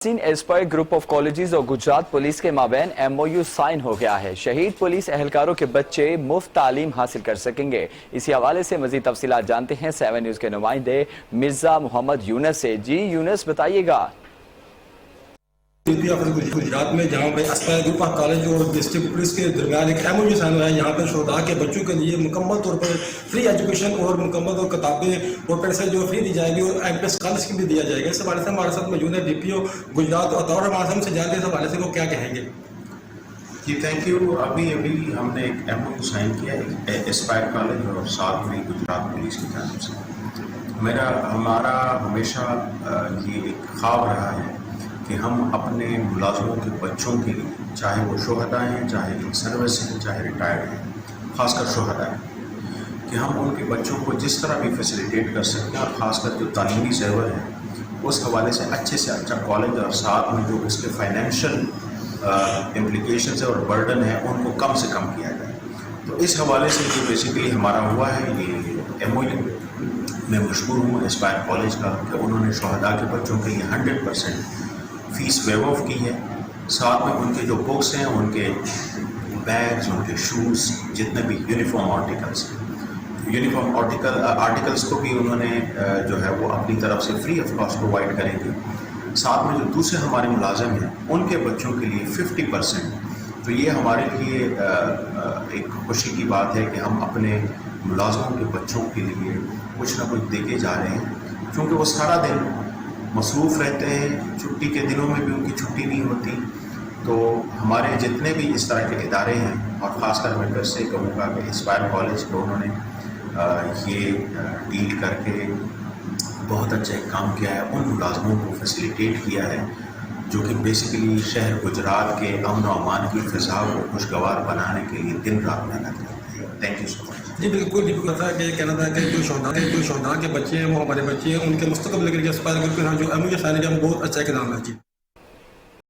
Aspire group of colleges اور Gujarat police کے مابین MOU سائن ہو گیا ہے۔ شہید پولیس اہلکاروں کے بچے مفت تعلیم حاصل کر سکیں گے۔ اسی حوالے سے مزید تفصیلات جانتے ہیں 7 نیوز کے نمائندے مرزا محمد یونس سے۔ جی یونس بتائیے گا۔ گجرات میں جہاں پہ ایسپائر گروپ آف کالج اور ڈسٹرکٹ پولیس کے درمیان ایک MOU سائن ہوا ہے، یہاں پہ شہداء کے بچوں کے لیے مکمل طور پر فری ایجوکیشن اور مکمل اور کتابیں اور پینسل جو فری دی جائے گی اور MP اسکالرشپ بھی دیا جائے گا۔ اس حوالے سے ہمارے ساتھ موجود ہے DPO گجرات اور ہمارے ہم سے جانتے ہیں اس حوالے سے وہ کیا کہیں گے۔ جی تھینک یو۔ ابھی ہم نے ایک MOU سائن کیا ہے ایسپائر کالج اور ساتھ میں گجرات پولیس کی جانب سے۔ ہمارا ہمیشہ یہ ایک خواب رہا ہے کہ ہم اپنے ملازموں کے بچوں کے لیے، چاہے وہ شہداء ہیں، چاہے ان سروس ہیں، چاہے ریٹائرڈ ہیں، خاص کر شہداء ہیں، کہ ہم ان کے بچوں کو جس طرح بھی فیسیلیٹیٹ کر سکتے ہیں، اور خاص کر جو تعلیمی زیور ہے اس حوالے سے اچھے کالج اور ساتھ میں جو اس کے فائنینشیل امپلیکیشنز اور برڈن ہے ان کو کم سے کم کیا جائے۔ تو اس حوالے سے جو بیسیکلی ہمارا ہوا ہے یہ MOU میں مشکور ہوں ایسپائر کالج کا کہ انہوں نے شہداء کے بچوں کے لیے 100% فیس ویو آف کی ہے۔ ساتھ میں ان کے جو بکس ہیں، ان کے بیگز، ان کے شوز، جتنے بھی یونیفارم آرٹیکلس کو بھی انہوں نے جو ہے وہ اپنی طرف سے فری آف کاسٹ پرووائڈ کریں گے۔ ساتھ میں جو دوسرے ہمارے ملازم ہیں ان کے بچوں کے لیے 50%۔ تو یہ ہمارے لیے ایک خوشی کی بات ہے کہ ہم اپنے ملازموں کے بچوں کے لیے کچھ نہ کچھ دے کے جا رہے ہیں، کیونکہ وہ سارا دن مصروف رہتے ہیں، چھٹی کے دنوں میں بھی ان کی چھٹی نہیں ہوتی۔ تو ہمارے جتنے بھی اس طرح کے ادارے ہیں، اور خاص کر میں پھر سے کہوں گا کہ ایسپائر کالج کو انہوں نے یہ ڈیل کر کے بہت اچھا ایک کام کیا ہے، ان ملازموں کو فیسیلیٹیٹ کیا ہے جو کہ بیسیکلی شہر گجرات کے امن و امان کی فضا کو خوشگوار بنانے کے لیے دن رات محنت کرتے ہیں۔ تھینک یو سو مچ۔ جی بالکل یہ کہنا تھا کہ کوئی شہداء کے بچے ہیں وہ ہمارے بچے ہیں، ان کے مستقبل کے لیے ایسپائر گروپ کے جو MOU سائن ہے ہم بہت اچھا اقدام ہے۔ جی